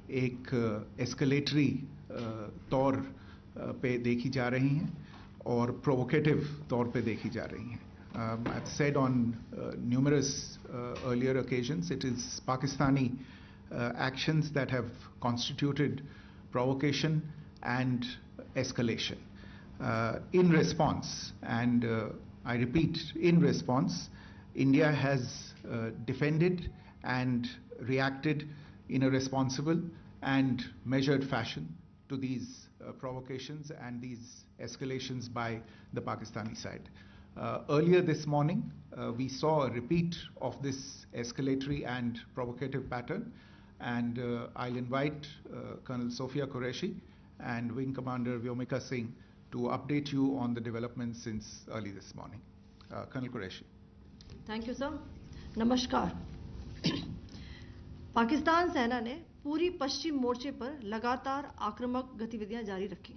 एक एस्केलेटरी तौर पे देखी जा रही हैं और प्रोवोकेटिव तौर पे देखी जा रही हैं. I've said on numerous earlier occasions, it is Pakistani actions that have constituted provocation and escalation. In response, and I repeat, in response, India has defended and reacted in a responsible and measured fashion to these provocations and these escalations by the Pakistani side. Earlier this morning, we saw a repeat of this escalatory and provocative pattern, and I'll invite Colonel Sophia Qureshi and Wing Commander Vyomika Singh to update you on the developments since early this morning. Colonel Qureshi. Thank you sir. नमस्कार. पाकिस्तान सेना ने पूरी पश्चिम मोर्चे पर लगातार आक्रामक गतिविधियां जारी रखी.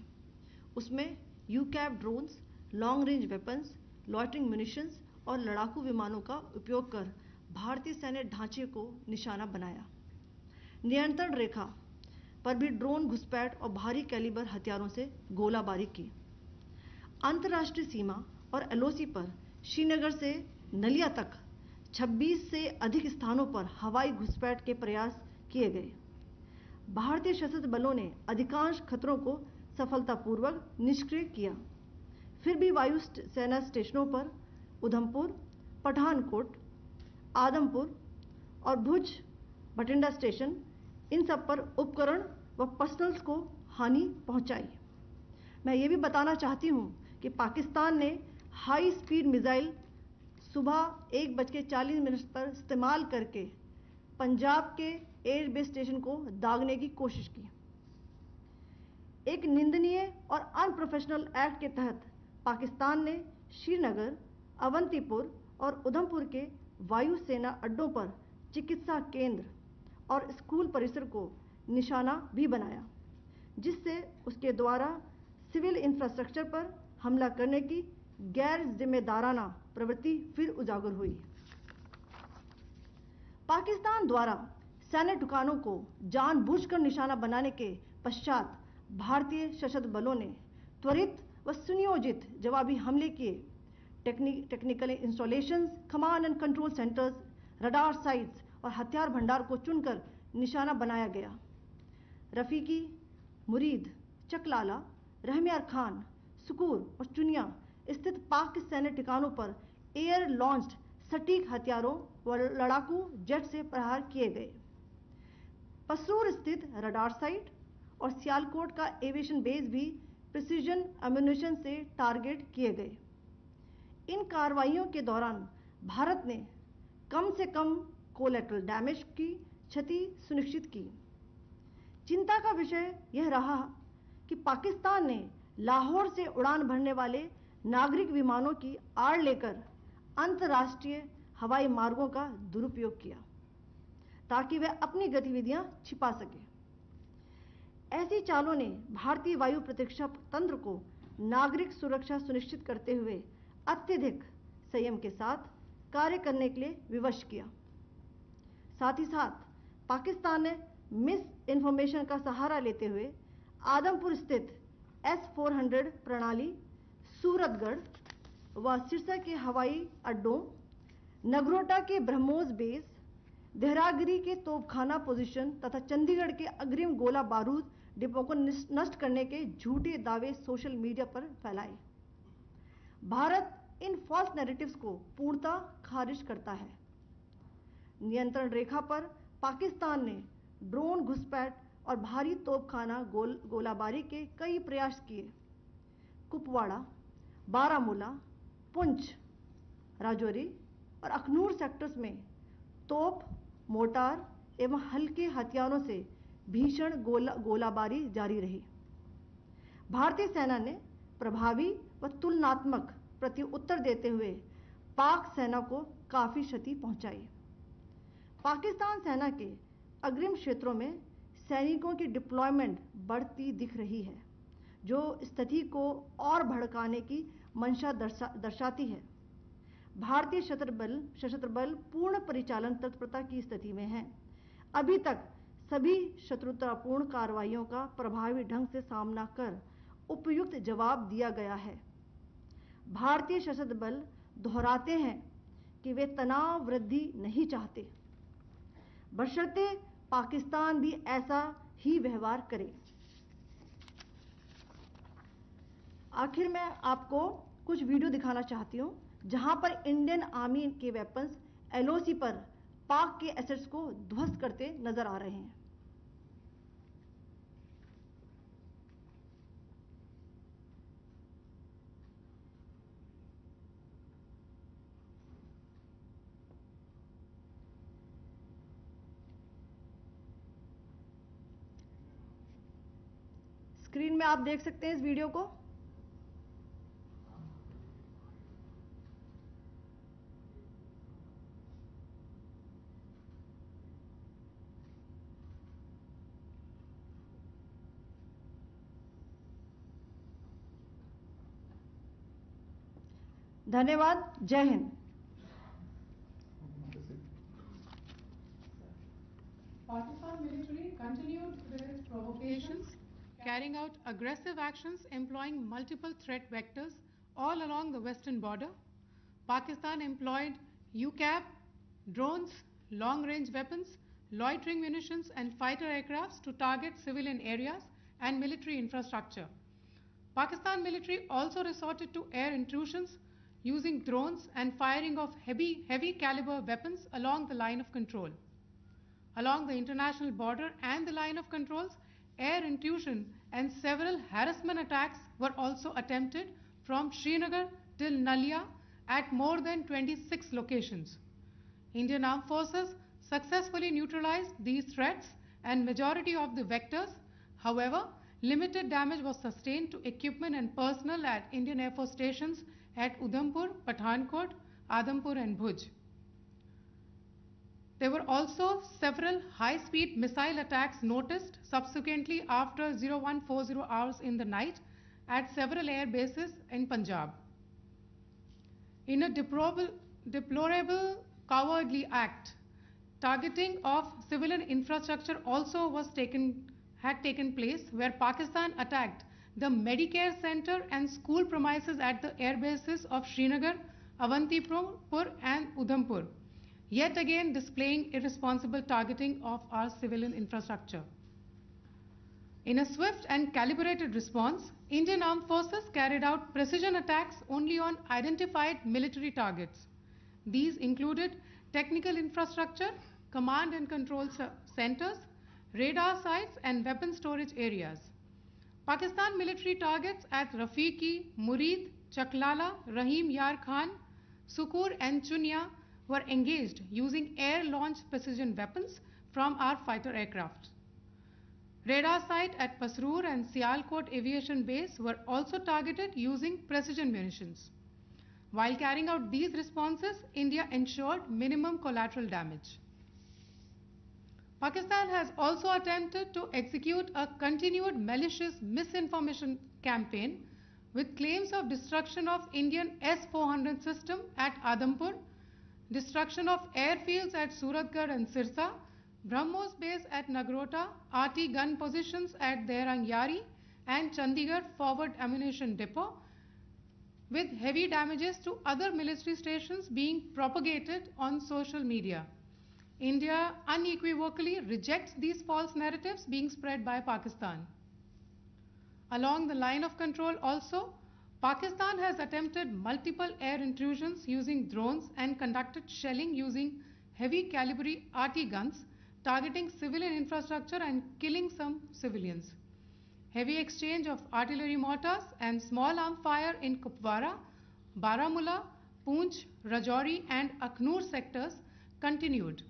उसमें यूकैप drones, long range weapons, loitering munitions और लड़ाकू विमानों का उपयोग कर भारतीय सैन्य ढांचे को निशाना बनाया. नियंत्रण रेखा पर भी ड्रोन घुसपैठ और भारी कैलिबर हथियारों से गोलाबारी की. अंतर्राष्ट्रीय सीमा और एलओसी पर श्रीनगर से नलिया तक 26 से अधिक स्थानों पर हवाई घुसपैठ के प्रयास किए गए. भारतीय सशस्त्र बलों ने अधिकांश खतरों को सफलतापूर्वक निष्क्रिय किया. फिर भी वायु सेना स्टेशनों पर उधमपुर, पठानकोट, आदमपुर और भुज बठिंडा स्टेशन, इन सब पर उपकरण व पर्सनल्स को हानि पहुंचाई. मैं ये भी बताना चाहती हूं कि पाकिस्तान ने हाई स्पीड मिसाइल सुबह 1:40 पर इस्तेमाल करके पंजाब के एयरबेस स्टेशन को दागने की कोशिश की. एक निंदनीय और अनप्रोफेशनल एक्ट के तहत पाकिस्तान ने श्रीनगर, अवंतीपुर और उधमपुर के वायु सेना अड्डों पर चिकित्सा केंद्र और स्कूल परिसर को निशाना भी बनाया, जिससे उसके द्वारा सिविल इंफ्रास्ट्रक्चर पर हमला करने की गैर जिम्मेदाराना प्रवृत्ति फिर उजागर हुई. पाकिस्तान द्वारा सैन्य ठिकानों को जानबूझकर निशाना बनाने के पश्चात भारतीय सशस्त्र बलों ने त्वरित व सुनियोजित जवाबी हमले किए. Technical installations, command and control centres, radar sites और हथियार भंडार को चुनकर निशाना बनाया गया. रफीकी, मुरीद, चकलाला, रहमियार खान, सुकूर और चुनिया स्थित पाक सैन्य ठिकानों पर एयर लॉन्च्ड सटीक हथियारों व लड़ाकू जेट से प्रहार किए गए. पसरूर स्थित रडार साइट और सियालकोट का एविएशन बेस भी प्रिसीजन एम्यूनिशन से टारगेट किए गए. इन कार्रवाइयों के दौरान भारत ने कम से कम कोलैटरल डैमेज की क्षति सुनिश्चित की. चिंता का विषय यह रहा कि पाकिस्तान ने लाहौर से उड़ान भरने वाले नागरिक विमानों की आड़ लेकर अंतर्राष्ट्रीय हवाई मार्गों का दुरुपयोग किया ताकि वह अपनी गतिविधियां छिपा सके. ऐसी चालों ने भारतीय वायु प्रतिरक्षा तंत्र को नागरिक सुरक्षा सुनिश्चित करते हुए अत्यधिक संयम के साथ कार्य करने के लिए विवश किया. साथ ही साथ पाकिस्तान ने मिस इन्फॉर्मेशन का सहारा लेते हुए आदमपुर स्थित S-400 प्रणाली, सूरतगढ़ व सिरसा के हवाई अड्डों, नगरोटा के ब्रह्मोस बेस, देहरागिरी के तोपखाना पोजीशन तथा चंडीगढ़ के अग्रिम गोला बारूद डिपो को नष्ट करने के झूठे दावे सोशल मीडिया पर फैलाए. भारत इन फॉल्स नैरेटिव्स को पूर्णतः खारिज करता है. नियंत्रण रेखा पर पाकिस्तान ने ड्रोन घुसपैठ और भारी तोपखाना गोलाबारी के कई प्रयास किए. कुपवाड़ा, बारामूला, पुंछ, राजौरी और अखनूर सेक्टर्स में तोप, मोर्टार एवं हल्के हथियारों से भीषण गोलाबारी जारी रही. भारतीय सेना ने प्रभावी व तुलनात्मक प्रत्युत्तर देते हुए पाक सेना को काफी क्षति पहुंचाई. पाकिस्तान सेना के अग्रिम क्षेत्रों में सैनिकों की डिप्लॉयमेंट बढ़ती दिख रही है, जो स्थिति को और भड़काने की मंशा दर्शाती है. भारतीय सशस्त्र बल पूर्ण परिचालन तत्परता की स्थिति में हैं. अभी तक सभी शत्रुतापूर्ण कार्रवाइयों का प्रभावी ढंग से सामना कर उपयुक्त जवाब दिया गया है। भारतीय सशस्त्र बल दोहराते हैं कि वे तनाव वृद्धि नहीं चाहते, बशर्ते पाकिस्तान भी ऐसा ही व्यवहार करे। आखिर में आपको कुछ वीडियो दिखाना चाहती हूं जहां पर इंडियन आर्मी के वेपन्स एलओसी पर पाक के एसेट्स को ध्वस्त करते नजर आ रहे हैं। स्क्रीन में आप देख सकते हैं इस वीडियो को। धन्यवाद। जय Hind. Pakistan military continued with its provocations, carrying out aggressive actions employing multiple threat vectors all along the western border. Pakistan employed UCAV, drones, long-range weapons, loitering munitions and fighter aircrafts to target civilian areas and military infrastructure. Pakistan military also resorted to air intrusions using drones and firing of heavy caliber weapons along the line of control. Along the international border and the line of controls, air intrusion and several harassment attacks were also attempted from Srinagar till Nalia at more than 26 locations. Indian Armed Forces successfully neutralized these threats and majority of the vectors. However, limited damage was sustained to equipment and personnel at Indian Air Force stations at Udhampur, Pathankot, Adampur and Bhuj. There were also several high-speed missile attacks noticed subsequently after 0140 hours in the night at several air bases in Punjab. In a deplorable cowardly act, targeting of civilian infrastructure also had taken place, where Pakistan attacked the Medicare Center and school premises at the air bases of Srinagar, Avantipur and Udhampur, yet again displaying irresponsible targeting of our civilian infrastructure. In a swift and calibrated response, Indian Armed Forces carried out precision attacks only on identified military targets. These included technical infrastructure, command and control centers, radar sites and weapon storage areas. Pakistan military targets at Rafiqi, Murid, Chaklala, Rahim Yar Khan, Sukur and Chunya were engaged using air-launched precision weapons from our fighter aircraft. Radar site at Pasroor and Sialkot Aviation Base were also targeted using precision munitions. While carrying out these responses, India ensured minimum collateral damage. Pakistan has also attempted to execute a continued malicious misinformation campaign with claims of destruction of Indian S-400 system at Adampur, destruction of airfields at Suratgarh and Sirsa, BrahMos base at Nagrota, RT gun positions at Derang Yari and Chandigarh forward ammunition depot, with heavy damages to other military stations being propagated on social media. India unequivocally rejects these false narratives being spread by Pakistan. Along the line of control also, Pakistan has attempted multiple air intrusions using drones and conducted shelling using heavy caliber RT guns, targeting civilian infrastructure and killing some civilians. Heavy exchange of artillery mortars and small arm fire in Kupwara, Baramulla, Poonch, Rajouri and Akhnur sectors continued.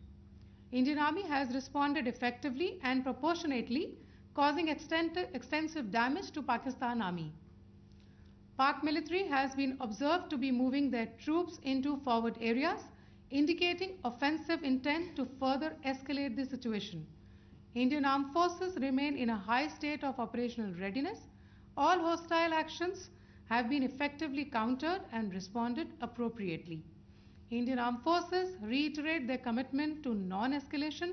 Indian Army has responded effectively and proportionately, causing extensive damage to Pakistan Army. Pak military has been observed to be moving their troops into forward areas, indicating offensive intent to further escalate the situation. Indian Armed Forces remain in a high state of operational readiness. All hostile actions have been effectively countered and responded appropriately. Indian Armed Forces reiterate their commitment to non-escalation,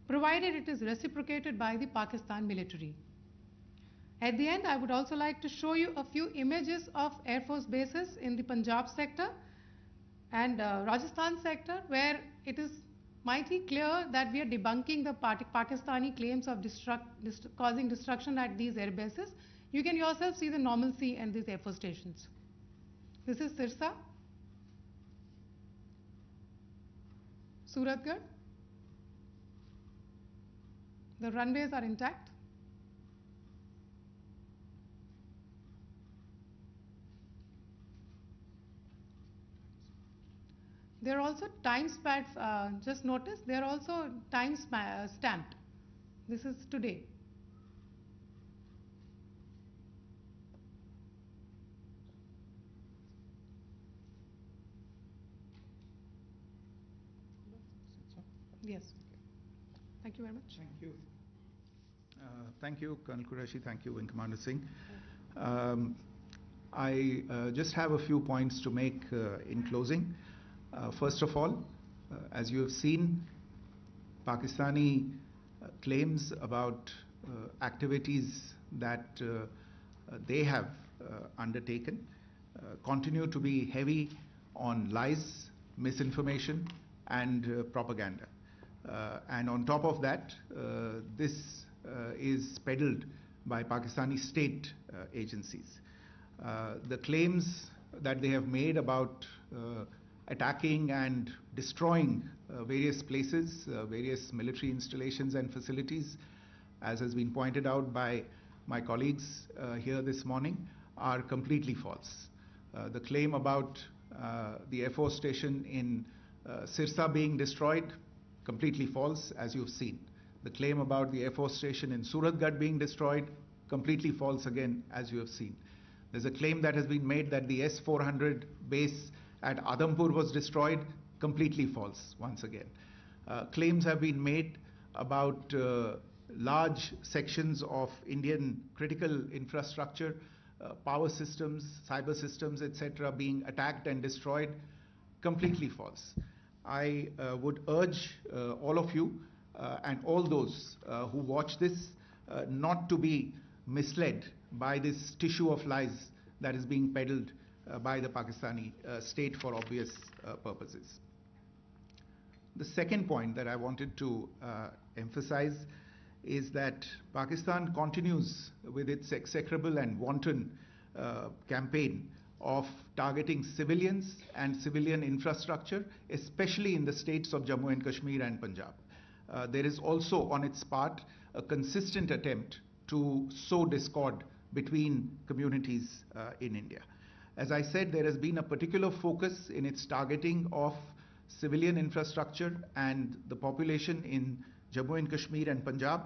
provided it is reciprocated by the Pakistan military. At the end, I would also like to show you a few images of Air Force bases in the Punjab sector and Rajasthan sector, where it is mighty clear that we are debunking the Pakistani claims of causing destruction at these air bases. You can yourself see the normalcy in these Air Force stations. This is Sirsa, Suratgarh. The runways are intact. There are also time pads, just notice, they are also time stamped. This is today. Yes. Thank you very much. Thank you. Thank you, Colonel Qureshi. Thank you, Wing Commander Singh. I just have a few points to make in closing. First of all, as you have seen, Pakistani claims about activities that they have undertaken continue to be heavy on lies, misinformation, and propaganda. And on top of that, this is peddled by Pakistani state agencies. The claims that they have made about attacking and destroying various places, various military installations and facilities, as has been pointed out by my colleagues here this morning, are completely false. The claim about the Air Force station in Sirsa being destroyed, completely false, as you've seen. The claim about the Air Force station in Suratgarh being destroyed, completely false again, as you have seen. There's a claim that has been made that the S-400 base at Adampur was destroyed, completely false once again. Claims have been made about large sections of Indian critical infrastructure, power systems, cyber systems, etc., being attacked and destroyed, completely false. I would urge all of you and all those who watch this not to be misled by this tissue of lies that is being peddled by the Pakistani state for obvious purposes. The second point that I wanted to emphasize is that Pakistan continues with its execrable and wanton campaign of targeting civilians and civilian infrastructure, especially in the states of Jammu and Kashmir and Punjab. There is also on its part a consistent attempt to sow discord between communities in India. As I said, there has been a particular focus in its targeting of civilian infrastructure and the population in Jammu and Kashmir and Punjab.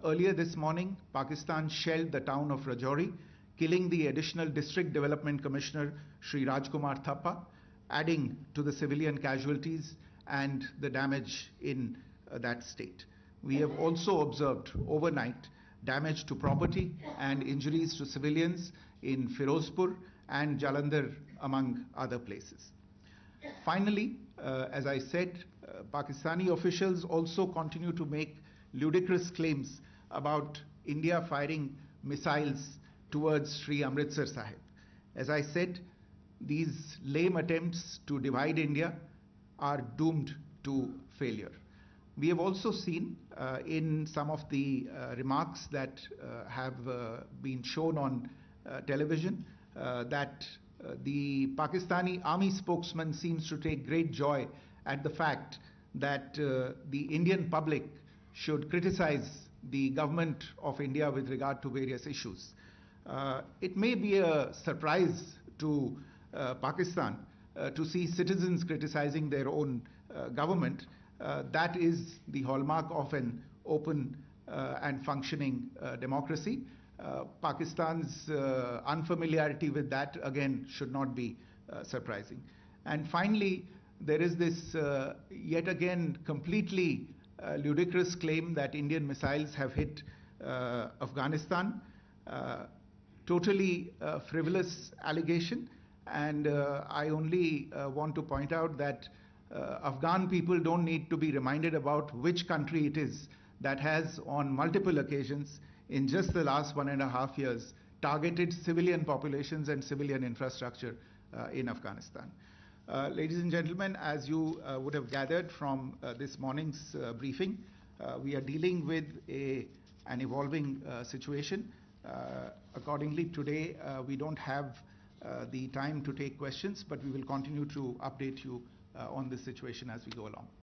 Earlier this morning, Pakistan shelled the town of Rajouri, killing the additional District Development Commissioner, Shri Rajkumar Thappa, adding to the civilian casualties and the damage in that state. We have also observed overnight damage to property and injuries to civilians in Firozpur and Jalandhar, among other places. Finally, as I said, Pakistani officials also continue to make ludicrous claims about India firing missiles towards Sri Amritsar Sahib. As I said, these lame attempts to divide India are doomed to failure. We have also seen in some of the remarks that have been shown on television that the Pakistani army spokesman seems to take great joy at the fact that the Indian public should criticize the government of India with regard to various issues. It may be a surprise to Pakistan to see citizens criticizing their own government. That is the hallmark of an open and functioning democracy. Pakistan's unfamiliarity with that, again, should not be surprising. And finally, there is this yet again completely ludicrous claim that Indian missiles have hit Afghanistan. Totally frivolous allegation, and I only want to point out that Afghan people don't need to be reminded about which country it is that has on multiple occasions in just the last 1.5 years targeted civilian populations and civilian infrastructure in Afghanistan. Ladies and gentlemen, as you would have gathered from this morning's briefing, we are dealing with an evolving situation. Accordingly, today we don't have the time to take questions, but we will continue to update you on this situation as we go along.